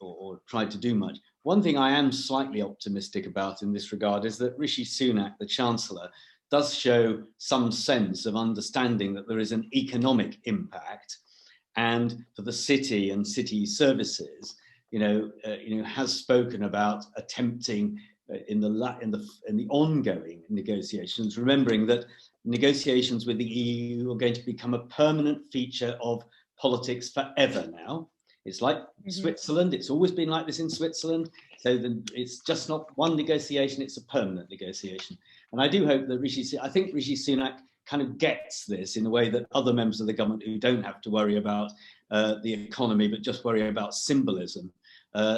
or tried to do much. One thing I am slightly optimistic about in this regard is that Rishi Sunak, the Chancellor, does show some sense of understanding that there is an economic impact, and for the city and city services, has spoken about attempting in the ongoing negotiations, remembering that negotiations with the EU are going to become a permanent feature of politics forever now. It's like Switzerland. It's always been like this in Switzerland. So it's just not one negotiation, it's a permanent negotiation. And I do hope that Rishi Sunak kind of gets this in a way that other members of the government who don't have to worry about the economy, but just worry about symbolism,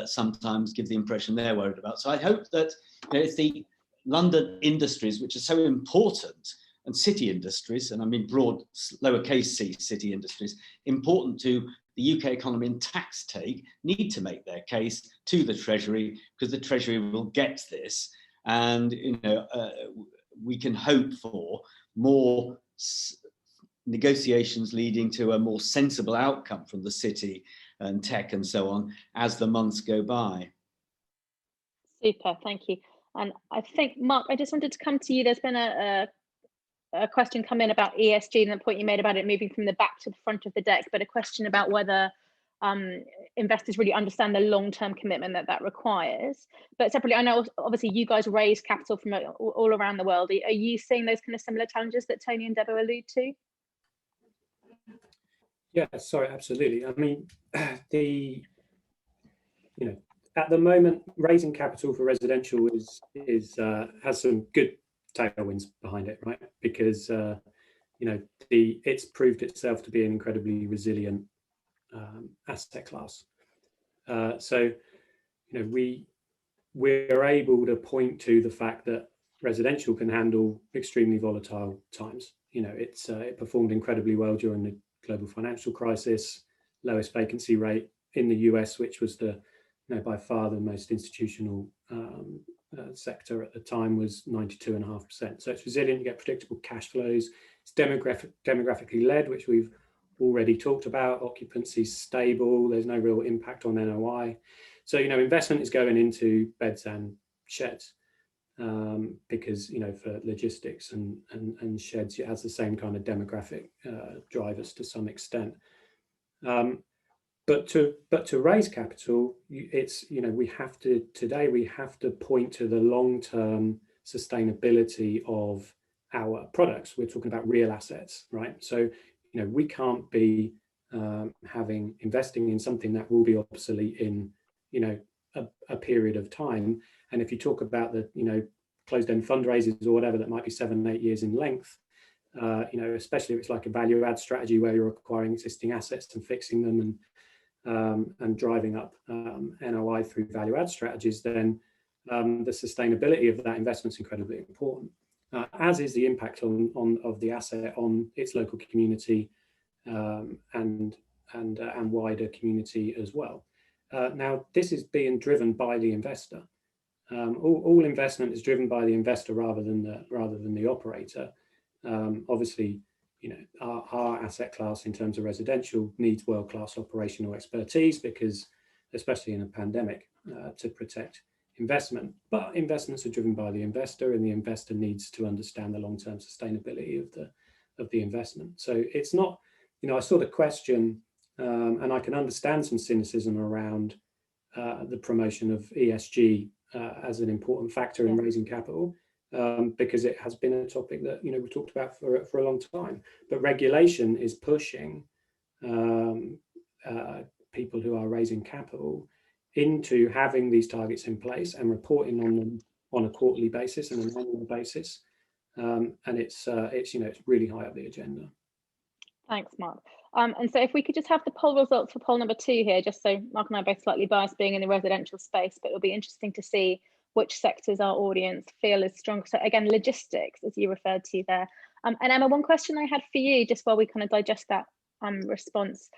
sometimes give the impression they're worried about. So I hope that it's the London industries, which are so important, and city industries, and I mean broad, lowercase c city industries, important to the UK economy and tax take, need to make their case to the Treasury, because the Treasury will get this, and we can hope for more negotiations leading to a more sensible outcome from the city and tech and so on as the months go by. Super, thank you. And I think, Mark, I just wanted to come to you. There's been a question come in about ESG and the point you made about it moving from the back to the front of the deck, but a question about whether investors really understand the long-term commitment that requires. But separately, I know obviously you guys raise capital from all around the world. Are you seeing those kind of similar challenges that Tony and Debo allude to? Yeah, sorry, absolutely. I mean, at the moment, raising capital for residential has some good tailwinds behind it, right? Because it's proved itself to be an incredibly resilient asset class. So we're able to point to the fact that residential can handle extremely volatile times. It performed incredibly well during the global financial crisis, lowest vacancy rate in the US, which was by far the most institutional sector at the time, was 92.5%. So it's resilient, you get predictable cash flows. It's demographically led, which we've already talked about. Occupancy stable, there's no real impact on NOI. So, investment is going into beds and sheds because, for logistics and sheds, it has the same kind of demographic drivers to some extent. But to raise capital, we have to point to the long-term sustainability of our products. We're talking about real assets, right? So, we can't be investing in something that will be obsolete in, a period of time. And if you talk about the, closed-end fundraisers or whatever that might be 7-8 years in length, especially if it's like a value-add strategy where you're acquiring existing assets and fixing them and driving up NOI through value-add strategies, then the sustainability of that investment is incredibly important, as is the impact of the asset on its local community and wider community as well. Now, this is being driven by the investor. All investment is driven by the investor rather than the operator. Obviously, our asset class in terms of residential needs world-class operational expertise because, especially in a pandemic, to protect investment. But investments are driven by the investor, and the investor needs to understand the long-term sustainability of the investment. So it's not, I saw the question, and I can understand some cynicism around the promotion of ESG as an important factor in raising capital. Because it has been a topic that we've talked about for a long time. But regulation is pushing people who are raising capital into having these targets in place and reporting on them on a quarterly basis and an annual basis. And it's really high up the agenda. Thanks, Mark. And so if we could just have the poll results for poll number 2 here, just so Mark and I are both slightly biased being in the residential space, but it'll be interesting to see which sectors our audience feel is strong. So again, logistics, as you referred to there. And Emma, one question I had for you, just while we kind of digest that response,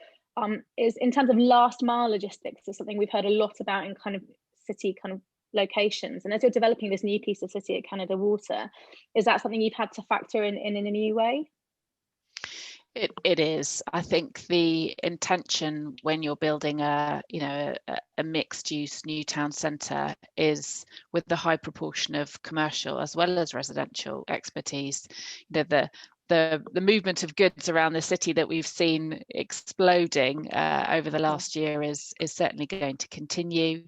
is in terms of last mile logistics, is something we've heard a lot about in kind of city kind of locations. And as you're developing this new piece of city at Canada Water, is that something you've had to factor in a new way? It is. I think the intention when you're building a mixed-use new town centre is, with the high proportion of commercial as well as residential expertise, the movement of goods around the city that we've seen exploding over the last year is certainly going to continue.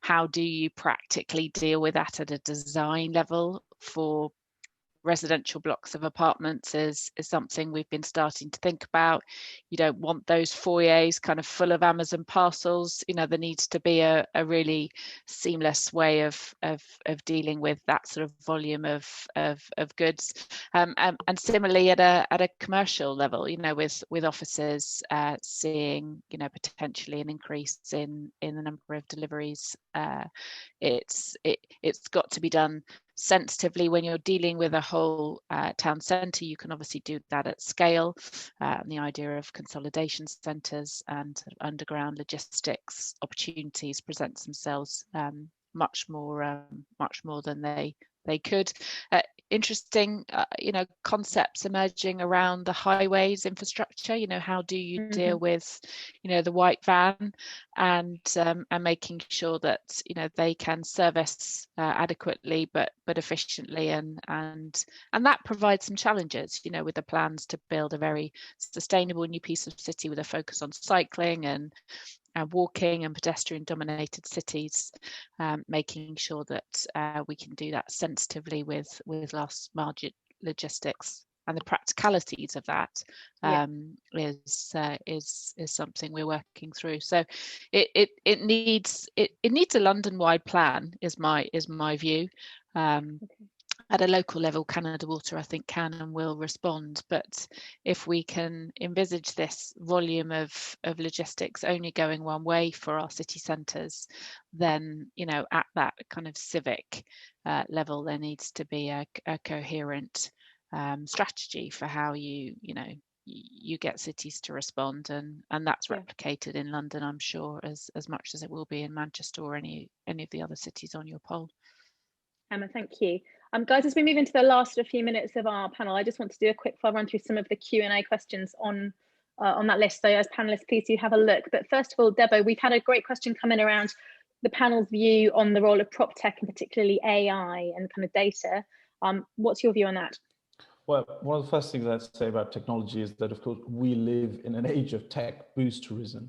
How do you practically deal with that at a design level for residential blocks of apartments is something we've been starting to think about. You don't want those foyers kind of full of Amazon parcels. There needs to be a really seamless way of dealing with that sort of volume of goods. And similarly at a commercial level, with offices seeing potentially an increase in the number of deliveries, it's got to be done sensitively. When you're dealing with a whole town centre, you can obviously do that at scale. And the idea of consolidation centres and underground logistics opportunities presents themselves much more than they they could. Interesting, concepts emerging around the highways infrastructure. How do you deal with, the white van, and making sure that they can service adequately but efficiently, and that provides some challenges. With the plans to build a very sustainable new piece of city with a focus on cycling and walking and pedestrian dominated cities, making sure that we can do that sensitively with last mile logistics, and the practicalities of that is something we're working through. So it needs a London-wide plan, is my view. At a local level, Canada Water, I think, can and will respond. But if we can envisage this volume of logistics only going one way for our city centres, then, at that kind of civic level, there needs to be a coherent strategy for how you get cities to respond, and that's replicated in London, I'm sure, as much as it will be in Manchester or any of the other cities on your poll. Emma, thank you. Guys, as we move into the last few minutes of our panel, I just want to do a quick fire run through some of the Q&A questions on that list. So as panelists, please do have a look. But first of all, Debo, we've had a great question come in around the panel's view on the role of prop tech, and particularly AI and kind of data. What's your view on that? Well, one of the first things I'd say about technology is that, of course, we live in an age of tech boosterism.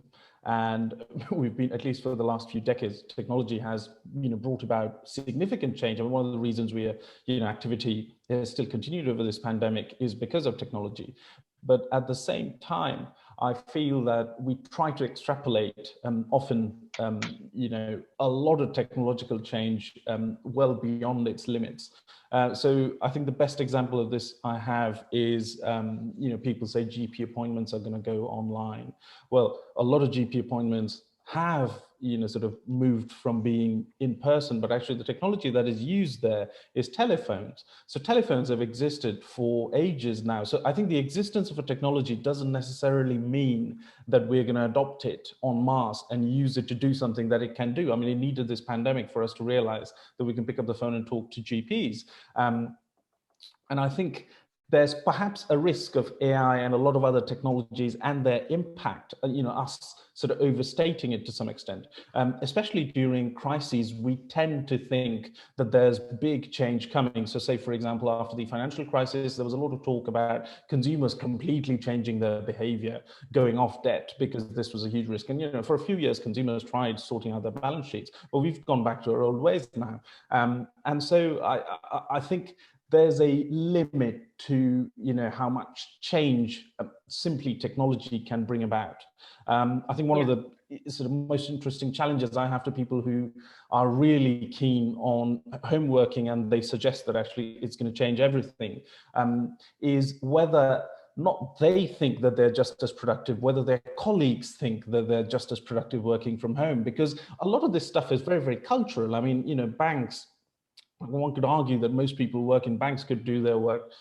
And we've been, at least for the last few decades, technology has, brought about significant change. And one of the reasons we are, activity has still continued over this pandemic is because of technology. But at the same time, I feel that we try to extrapolate often, a lot of technological change well beyond its limits. So I think the best example of this I have is, people say GP appointments are going to go online. Well, a lot of GP appointments have, sort of moved from being in person, but actually the technology that is used there is telephones. So telephones have existed for ages now. So I think the existence of a technology doesn't necessarily mean that we're going to adopt it en masse and use it to do something that it can do. I mean, it needed this pandemic for us to realize that we can pick up the phone and talk to GPs. And I think there's perhaps a risk of AI and a lot of other technologies and their impact, us sort of overstating it to some extent. Especially during crises, we tend to think that there's big change coming. So say, for example, after the financial crisis, there was a lot of talk about consumers completely changing their behavior, going off debt, because this was a huge risk. And, for a few years, consumers tried sorting out their balance sheets, but we've gone back to our old ways now. And so I think there's a limit to, how much change simply technology can bring about. I think one of the sort of most interesting challenges I have to people who are really keen on home working, and they suggest that actually it's going to change everything, is whether not they think that they're just as productive, whether their colleagues think that they're just as productive working from home, because a lot of this stuff is very, very cultural. I mean, banks, one could argue that most people who work in banks could do their work,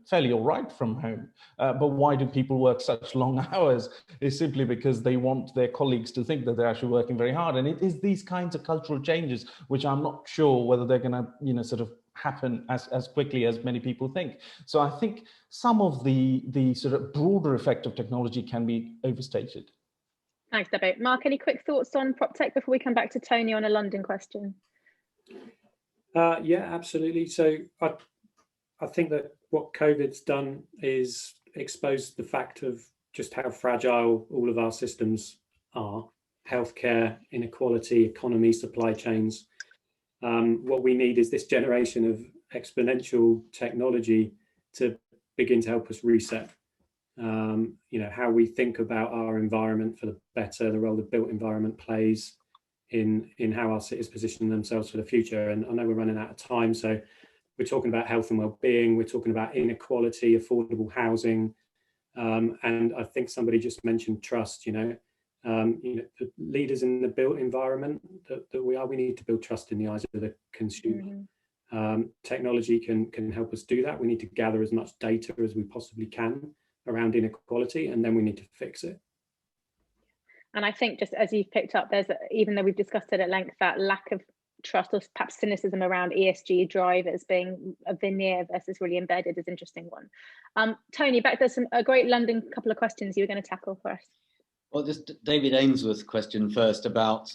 fairly all right from home. But why do people work such long hours? It's simply because they want their colleagues to think that they're actually working very hard. And it is these kinds of cultural changes, which I'm not sure whether they're going to, sort of happen as quickly as many people think. So I think some of the sort of broader effect of technology can be overstated. Thanks, Debo. Mark, any quick thoughts on prop tech before we come back to Tony on a London question? Yeah, absolutely. So I think that what COVID's done is exposed the fact of just how fragile all of our systems are: healthcare, inequality, economy, supply chains. What we need is this generation of exponential technology to begin to help us reset. How we think about our environment for the better, the role the built environment plays in how our cities position themselves for the future. And I know we're running out of time, so we're talking about health and well-being, we're talking about inequality, affordable housing, and I think somebody just mentioned trust. The leaders in the built environment that we need to build trust in the eyes of the consumer. Technology can help us do that. We need to gather as much data as we possibly can around inequality, and then we need to fix it. And I think, just as you've picked up, there's, even though we've discussed it at length, that lack of trust or perhaps cynicism around ESG drivers being a veneer versus really embedded is an interesting one. Tony, back there's a great London couple of questions you were going to tackle for us. Well, this David Ainsworth question first about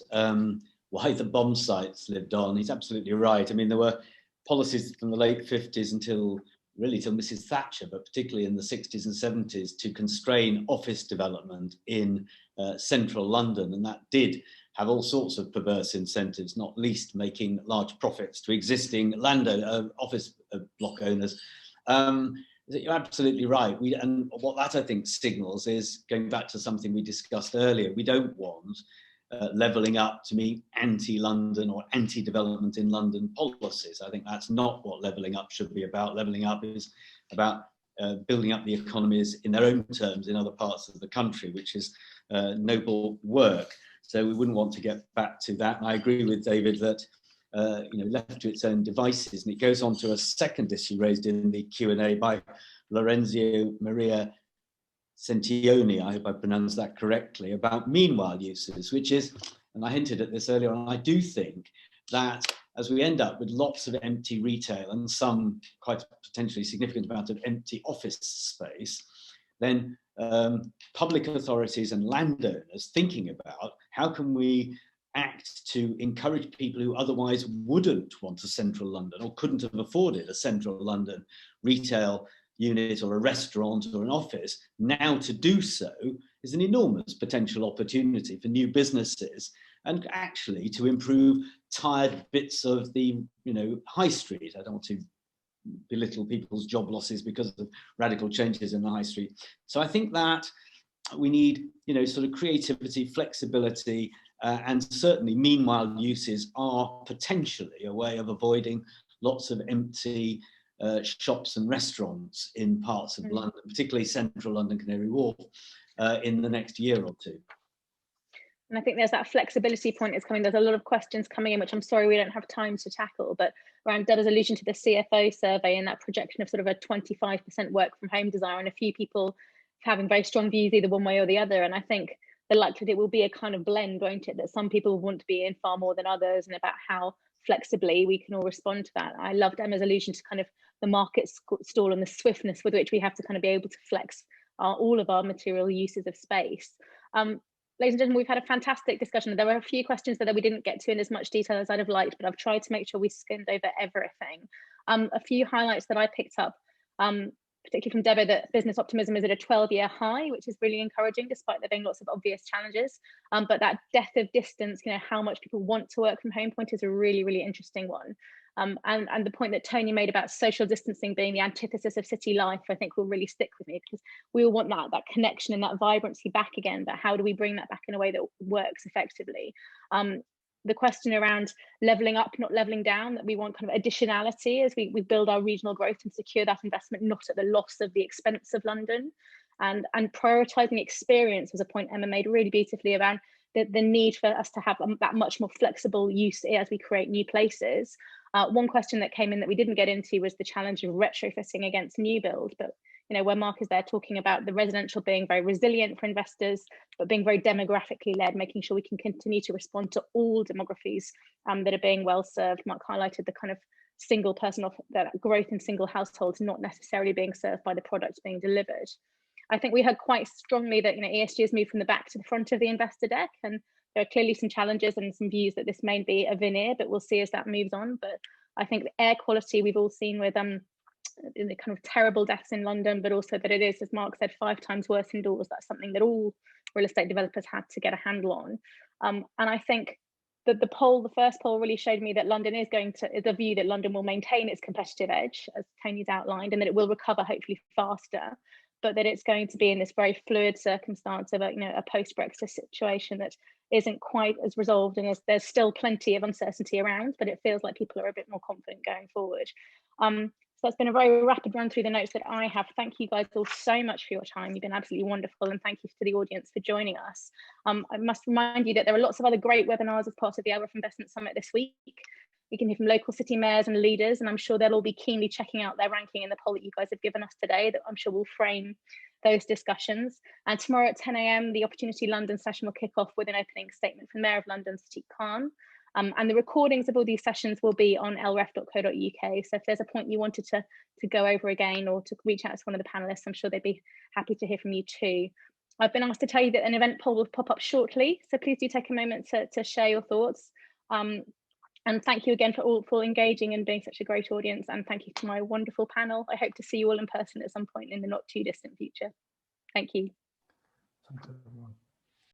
why the bomb sites lived on. He's absolutely right. I mean, there were policies from the late 50s until Mrs. Thatcher, but particularly in the 60s and 70s, to constrain office development in central London. And that did have all sorts of perverse incentives, not least making large profits to existing office block owners. You're absolutely right. And what that I think signals is, going back to something we discussed earlier, we don't want levelling up to mean anti-London or anti-development in London policies. I think that's not what levelling up should be about. Levelling up is about building up the economies in their own terms in other parts of the country, which is noble work. So we wouldn't want to get back to that. And I agree with David that left to its own devices. And it goes on to a second issue raised in the Q&A by Lorenzo Maria Sentioni, I hope I pronounced that correctly, about meanwhile uses, which is, and I hinted at this earlier on, I do think that as we end up with lots of empty retail and some quite potentially significant amount of empty office space, then public authorities and landowners thinking about how can we act to encourage people who otherwise wouldn't want a central London or couldn't have afforded a central London retail unit or a restaurant or an office, now to do so is an enormous potential opportunity for new businesses and actually to improve tired bits of the high street. I don't want to belittle people's job losses because of radical changes in the high street. So I think that we need sort of creativity, flexibility, and certainly meanwhile uses are potentially a way of avoiding lots of empty shops and restaurants in parts of London, particularly central London, Canary Wharf, in the next year or two. And I think there's that flexibility point is coming. There's a lot of questions coming in, which I'm sorry we don't have time to tackle, but around Deba's allusion to the CFO survey and that projection of sort of a 25% work from home desire, and a few people having very strong views either one way or the other. And I think the likelihood it will be a kind of blend, won't it, that some people want to be in far more than others, and about how flexibly we can all respond to that. I loved Emma's allusion to kind of the market stall and the swiftness with which we have to kind of be able to flex all of our material uses of space. Ladies and gentlemen, we've had a fantastic discussion. There were a few questions that we didn't get to in as much detail as I'd have liked, but I've tried to make sure we skimmed over everything. A few highlights that I picked up, particularly from Deba, that business optimism is at a 12-year high, which is really encouraging, despite there being lots of obvious challenges. But that death of distance, how much people want to work from home point is a really, really interesting one. And the point that Tony made about social distancing being the antithesis of city life, I think will really stick with me, because we all want that connection and that vibrancy back again, but how do we bring that back in a way that works effectively? The question around levelling up, not levelling down, that we want kind of additionality as we build our regional growth and secure that investment, not at the loss of the expense of London. And prioritising experience was a point Emma made really beautifully around the need for us to have that much more flexible use as we create new places. One question that came in that we didn't get into was the challenge of retrofitting against new build, but where Mark is there talking about the residential being very resilient for investors, but being very demographically led, making sure we can continue to respond to all demographies that are being well served. Mark highlighted the kind of single person, that growth in single households not necessarily being served by the products being delivered. I think we heard quite strongly that ESG has moved from the back to the front of the investor deck, and there are clearly some challenges and some views that this may be a veneer, but we'll see as that moves on. But I think the air quality we've all seen with the kind of terrible deaths in London, but also that it is, as Mark said, 5 times worse indoors. That's something that all real estate developers had to get a handle on. And I think that the first poll really showed me that London is the view that London will maintain its competitive edge, as Tony's outlined, and that it will recover hopefully faster, but that it's going to be in this very fluid circumstance of a post-Brexit situation that isn't quite as resolved, and there's still plenty of uncertainty around, but it feels like people are a bit more confident going forward. So it's been a very rapid run through the notes that I have. Thank you guys all so much for your time. You've been absolutely wonderful, and thank you to the audience for joining us. I must remind you that there are lots of other great webinars as part of the Alworth Investment Summit this week. We can hear from local city mayors and leaders, and I'm sure they'll all be keenly checking out their ranking in the poll that you guys have given us today, that I'm sure will frame those discussions. And tomorrow at 10 AM, the Opportunity London session will kick off with an opening statement from Mayor of London, Sadiq Khan. And the recordings of all these sessions will be on lref.co.uk. So if there's a point you wanted to go over again or to reach out to one of the panelists, I'm sure they'd be happy to hear from you too. I've been asked to tell you that an event poll will pop up shortly, so please do take a moment to share your thoughts. And thank you again for engaging and being such a great audience. And thank you to my wonderful panel. I hope to see you all in person at some point in the not too distant future. Thank you. Thanks, everyone.